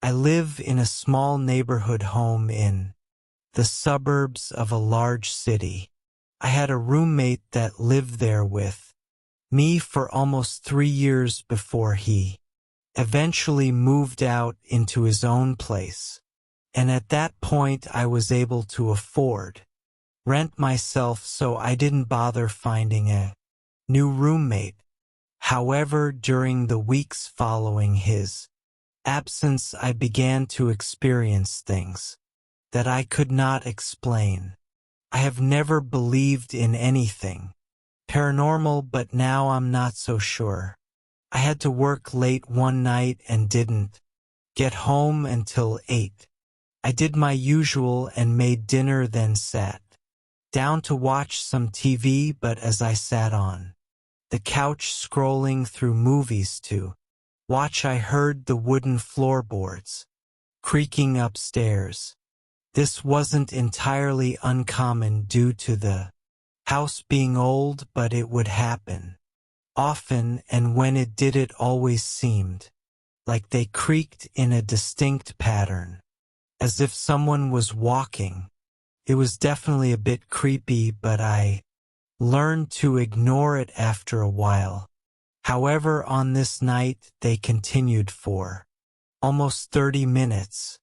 I live in a small neighborhood home in the suburbs of a large city. I had a roommate that lived there with me for almost 3 years before he eventually moved out into his own place. And at that point I was able to afford rent myself, so I didn't bother finding a new roommate. However, during the weeks following his absence, I began to experience things that I could not explain. I have never believed in anything paranormal, but now I'm not so sure. I had to work late one night and didn't get home until 8. I did my usual and made dinner, then sat down to watch some TV, but as I sat on the couch scrolling through movies to watch, I heard the wooden floorboards creaking upstairs. This wasn't entirely uncommon due to the house being old, but it would happen often, and when it did, it always seemed like they creaked in a distinct pattern, as if someone was walking. It was definitely a bit creepy, but I learned to ignore it after a while. However, on this night, they continued for almost 30 minutes.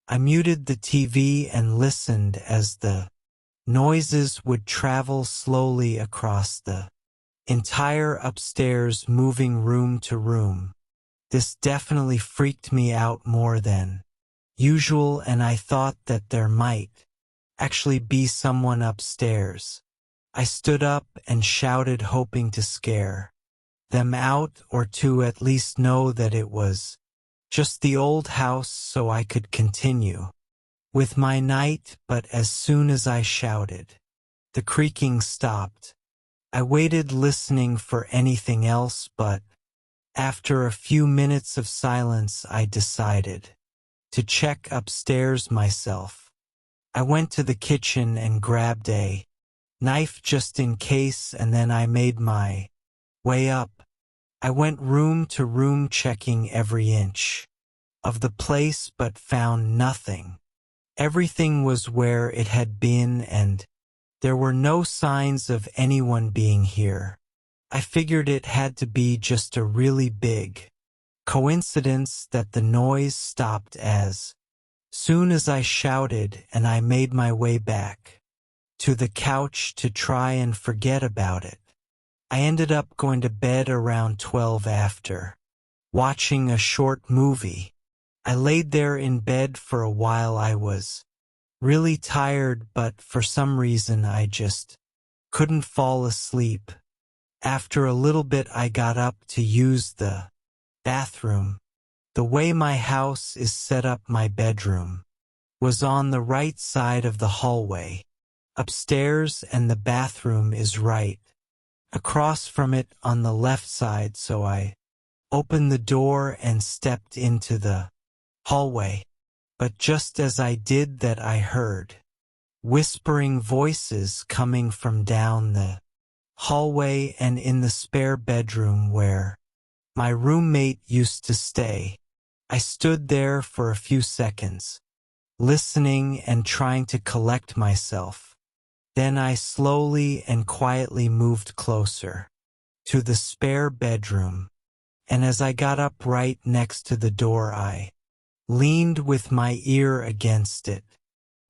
I muted the TV and listened as the noises would travel slowly across the entire upstairs, moving room to room. This definitely freaked me out more than usual, and I thought that there might actually be someone upstairs. I stood up and shouted, hoping to scare them out or to at least know that it was just the old house so I could continue with my night. But as soon as I shouted, the creaking stopped. I waited, listening for anything else, but after a few minutes of silence, I decided to check upstairs myself. I went to the kitchen and grabbed a knife just in case, and then I made my way up. I went room to room, checking every inch of the place, but found nothing. Everything was where it had been, and there were no signs of anyone being here. I figured it had to be just a really big coincidence that the noise stopped as soon as I shouted, and I made my way back to the couch to try and forget about it. I ended up going to bed around 12 after watching a short movie. I laid there in bed for a while. I was really tired, but for some reason I just couldn't fall asleep. After a little bit, I got up to use the bathroom. The way my house is set up, my bedroom was on the right side of the hallway upstairs, and the bathroom is right across from it on the left side, so I opened the door and stepped into the hallway. But just as I did that, I heard whispering voices coming from down the hallway and in the spare bedroom where my roommate used to stay. I stood there for a few seconds, listening and trying to collect myself. Then I slowly and quietly moved closer to the spare bedroom, and as I got up right next to the door, I leaned with my ear against it.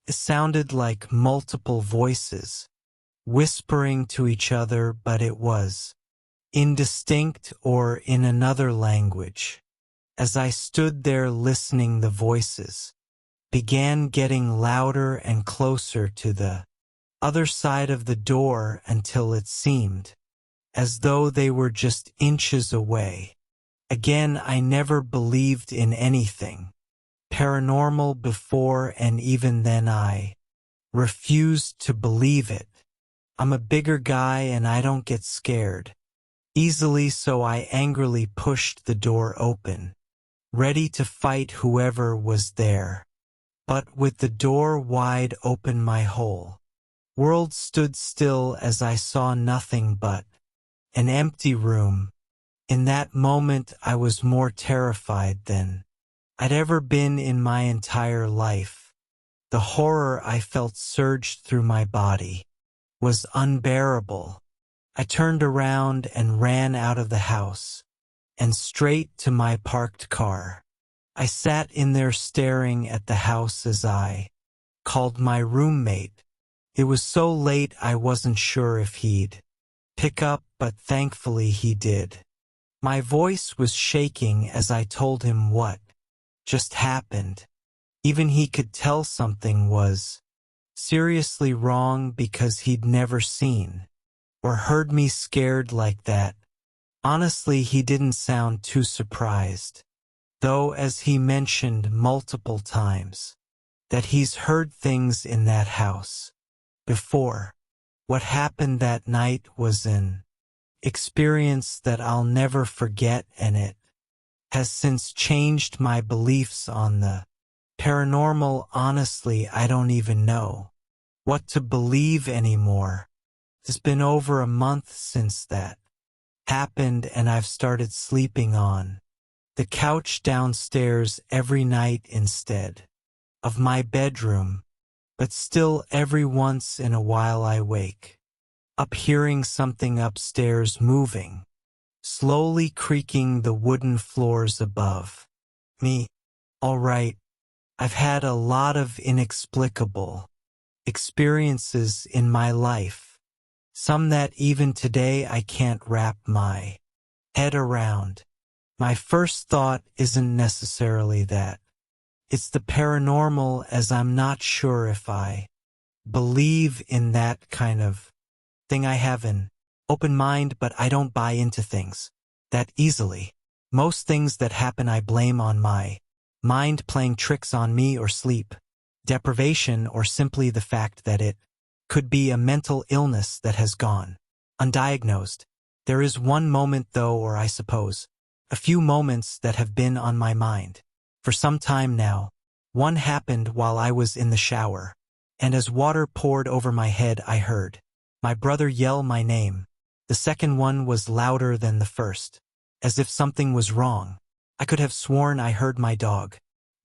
It sounded like multiple voices whispering to each other, but it was indistinct or in another language. As I stood there listening, the voices began getting louder and closer to the other side of the door until it seemed as though they were just inches away. Again, I never believed in anything paranormal before, and even then I refused to believe it. I'm a bigger guy and I don't get scared easily, so I angrily pushed the door open, ready to fight whoever was there. But with the door wide open, my whole world stood still as I saw nothing but an empty room. In that moment, I was more terrified than I'd ever been in my entire life. The horror I felt surged through my body was unbearable. I turned around and ran out of the house and straight to my parked car. I sat in there staring at the house as I called my roommate. It was so late I wasn't sure if he'd pick up, but thankfully he did. My voice was shaking as I told him what just happened. Even he could tell something was seriously wrong because he'd never seen or heard me scared like that. Honestly, he didn't sound too surprised, though, as he mentioned multiple times that he's heard things in that house before. What happened that night was an experience that I'll never forget, and it has since changed my beliefs on the paranormal. Honestly, I don't even know what to believe anymore. It's been over a month since that happened, and I've started sleeping on the couch downstairs every night instead of my bedroom, but still every once in a while I wake up hearing something upstairs moving, slowly creaking the wooden floors above me. All right, I've had a lot of inexplicable experiences in my life, some that even today I can't wrap my head around. My first thought isn't necessarily that it's the paranormal, as I'm not sure if I believe in that kind of thing. I have an open mind, but I don't buy into things that easily. Most things that happen I blame on my mind playing tricks on me, or sleep deprivation, or simply the fact that it could be a mental illness that has gone undiagnosed. There is one moment though, or I suppose a few moments, that have been on my mind for some time now. One happened while I was in the shower, and as water poured over my head I heard my brother yell my name. The second one was louder than the first, as if something was wrong. I could have sworn I heard my dog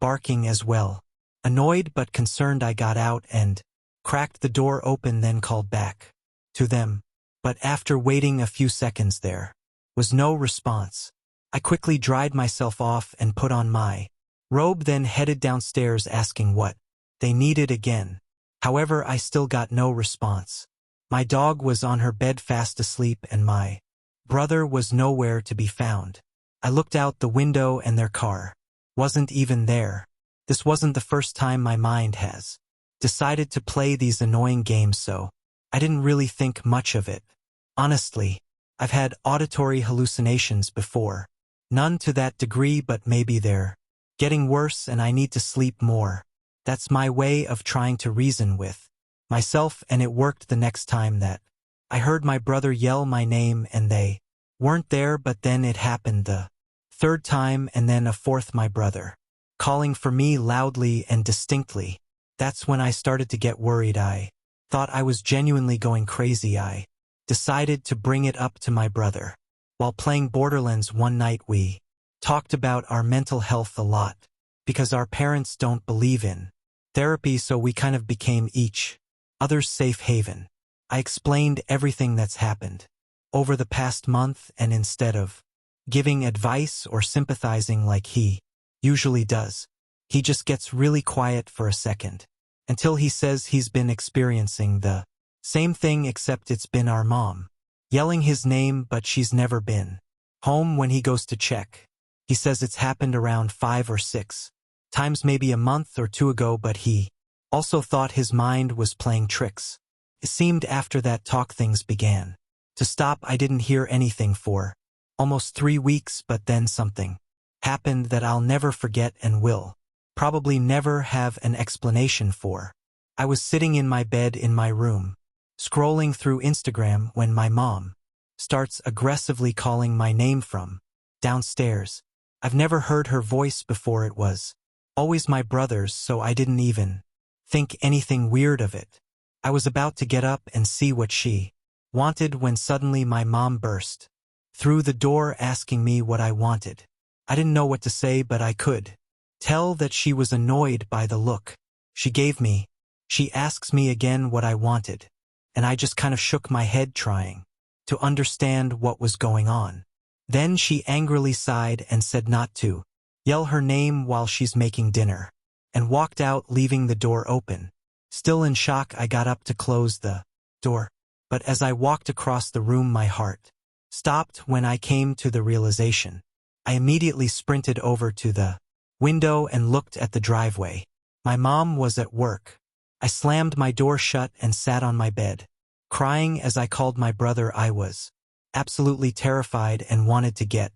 barking as well. Annoyed but concerned, I got out and cracked the door open, then called back to them. But after waiting a few seconds there was no response. I quickly dried myself off and put on my robe, then headed downstairs asking what they needed again. However, I still got no response. My dog was on her bed fast asleep, and my brother was nowhere to be found. I looked out the window and their car wasn't even there. This wasn't the first time my mind has decided to play these annoying games, so I didn't really think much of it. Honestly, I've had auditory hallucinations before. None to that degree, but maybe they're getting worse and I need to sleep more. That's my way of trying to reason with myself, and it worked the next time that I heard my brother yell my name and they weren't there. But then it happened the third time, and then a fourth, my brother calling for me loudly and distinctly. That's when I started to get worried. I thought I was genuinely going crazy. I decided to bring it up to my brother. While playing Borderlands one night, we talked about our mental health a lot, because our parents don't believe in therapy, so we kind of became each other's safe haven. I explained everything that's happened over the past month, and instead of giving advice or sympathizing like he usually does, he just gets really quiet for a second, until he says he's been experiencing the same thing, except it's been our mom yelling his name, but she's never been home when he goes to check. He says it's happened around 5 or 6 times, maybe a month or two ago, but he also thought his mind was playing tricks. It seemed after that talk things began to stop. I didn't hear anything for almost 3 weeks, but then something happened that I'll never forget and will probably never have an explanation for. I was sitting in my bed in my room, scrolling through Instagram, when my mom starts aggressively calling my name from downstairs. I've never heard her voice before. It was always my brother's, so I didn't even think anything weird of it. I was about to get up and see what she wanted when suddenly my mom burst through the door asking me what I wanted. I didn't know what to say, but I could tell that she was annoyed by the look she gave me. She asks me again what I wanted, and I just kind of shook my head trying to understand what was going on. Then she angrily sighed and said not to yell her name while she's making dinner, and walked out, leaving the door open. Still in shock, I got up to close the door, but as I walked across the room my heart stopped when I came to the realization. I immediately sprinted over to the window and looked at the driveway. My mom was at work. I slammed my door shut and sat on my bed, crying as I called my brother. I was absolutely terrified and wanted to get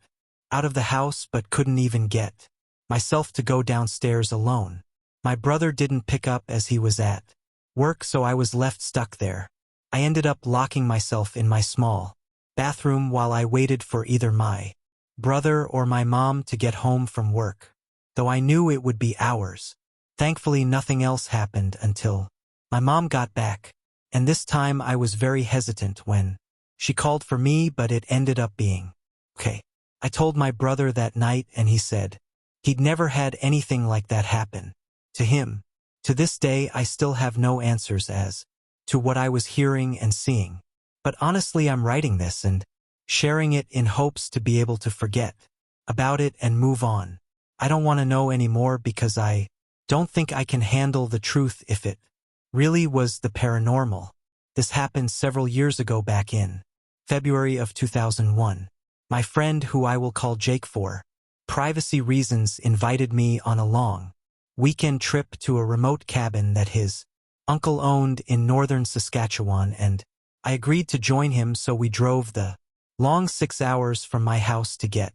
out of the house but couldn't even get myself to go downstairs alone. My brother didn't pick up as he was at work, so I was left stuck there. I ended up locking myself in my small bathroom while I waited for either my brother or my mom to get home from work, though I knew it would be hours. Thankfully, nothing else happened until my mom got back, and this time I was very hesitant when she called for me, but it ended up being okay. I told my brother that night, and he said he'd never had anything like that happen to him. To this day, I still have no answers as to what I was hearing and seeing. But honestly, I'm writing this and sharing it in hopes to be able to forget about it and move on. I don't want to know anymore because I don't think I can handle the truth if it really was the paranormal. This happened several years ago, back in February of 2001. My friend, who I will call Jake for privacy reasons, invited me on a long weekend trip to a remote cabin that his uncle owned in northern Saskatchewan, and I agreed to join him, so we drove the long 6 hours from my house to get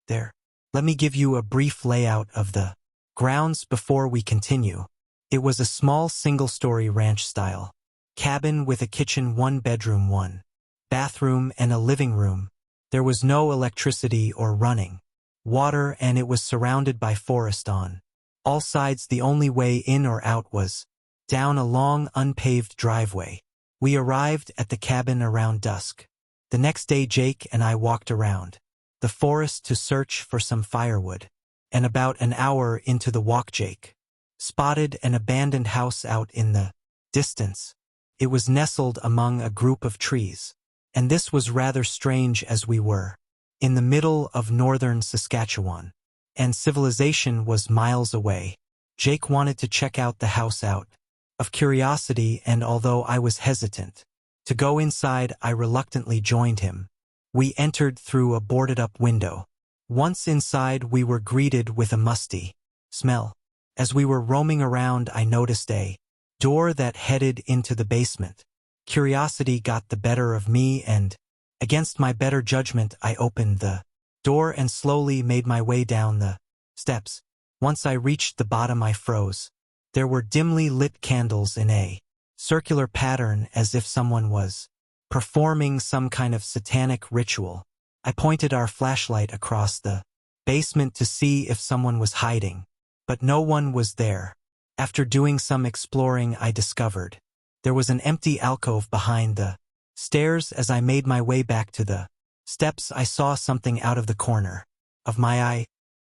there. Let me give you a brief layout of the grounds before we continue. It was a small single-story ranch-style cabin with a kitchen, 1 bedroom, 1 bathroom, and a living room. There was no electricity or running water, and it was surrounded by forest on all sides. The only way in or out was down a long, unpaved driveway. We arrived at the cabin around dusk. The next day, Jake and I walked around the forest to search for some firewood, and about an hour into the walk, Jake spotted an abandoned house out in the distance. It was nestled among a group of trees, and this was rather strange as we were in the middle of northern Saskatchewan, and civilization was miles away. Jake wanted to check out the house out of curiosity, and although I was hesitant to go inside, I reluctantly joined him. We entered through a boarded-up window. Once inside, we were greeted with a musty smell. As we were roaming around, I noticed a door that headed into the basement. Curiosity got the better of me, and against my better judgment, I opened the door and slowly made my way down the steps. Once I reached the bottom, I froze. There were dimly lit candles in a circular pattern, as if someone was performing some kind of satanic ritual. I pointed our flashlight across the basement to see if someone was hiding, but no one was there. After doing some exploring, I discovered there was an empty alcove behind the stairs. As I made my way back to the steps, I saw something out of the corner of my eye.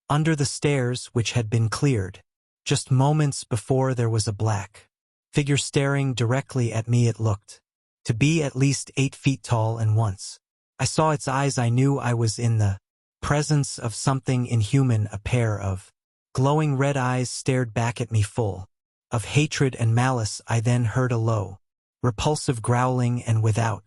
Under the stairs, which had been cleared just moments before, there was a black figure staring directly at me. It looked to be at least 8 feet tall, and once I saw its eyes, I knew I was in the presence of something inhuman. A pair of glowing red eyes stared back at me, full of hatred and malice. I then heard a low, repulsive growling, and without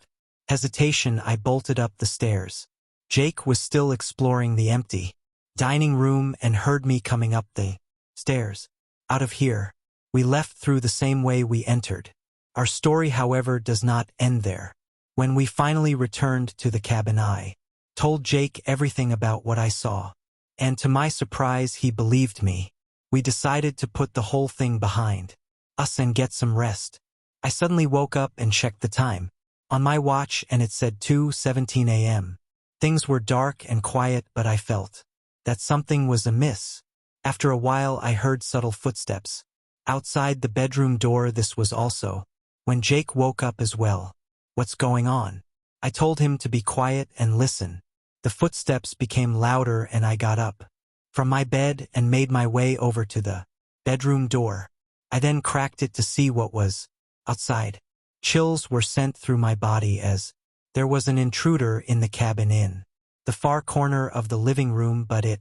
hesitation, I bolted up the stairs. Jake was still exploring the empty dining room and heard me coming up the stairs. Out of here, we left through the same way we entered. Our story, however, does not end there. When we finally returned to the cabin, I told Jake everything about what I saw, and to my surprise, he believed me. We decided to put the whole thing behind us and get some rest. I suddenly woke up and checked the time on my watch, and it said 2:17 a.m. Things were dark and quiet, but I felt that something was amiss. After a while, I heard subtle footsteps outside the bedroom door. This was also when Jake woke up as well. "What's going on?" I told him to be quiet and listen. The footsteps became louder, and I got up from my bed and made my way over to the bedroom door. I then cracked it to see what was outside. Chills were sent through my body as there was an intruder in the cabin in the far corner of the living room, but it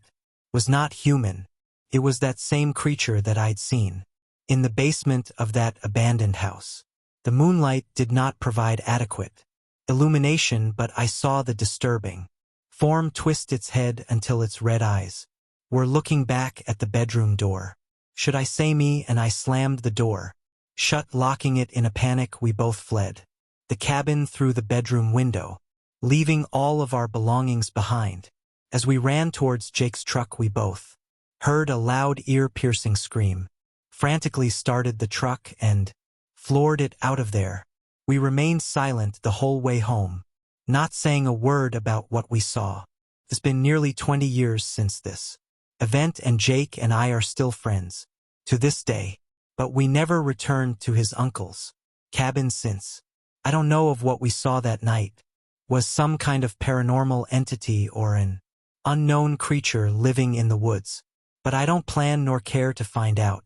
was not human. It was that same creature that I'd seen in the basement of that abandoned house. The moonlight did not provide adequate illumination, but I saw the disturbing form twist its head until its red eyes were looking back at the bedroom door. Should I say me? And I slammed the door shut, locking it. In a panic, we both fled the cabin through the bedroom window, leaving all of our belongings behind. As we ran towards Jake's truck, we both heard a loud, ear-piercing scream, frantically started the truck, and floored it out of there. We remained silent the whole way home, not saying a word about what we saw. It's been nearly 20 years since this event, and Jake and I are still friends to this day, but we never returned to his uncle's cabin since. I don't know if what we saw that night was some kind of paranormal entity or an unknown creature living in the woods, but I don't plan nor care to find out.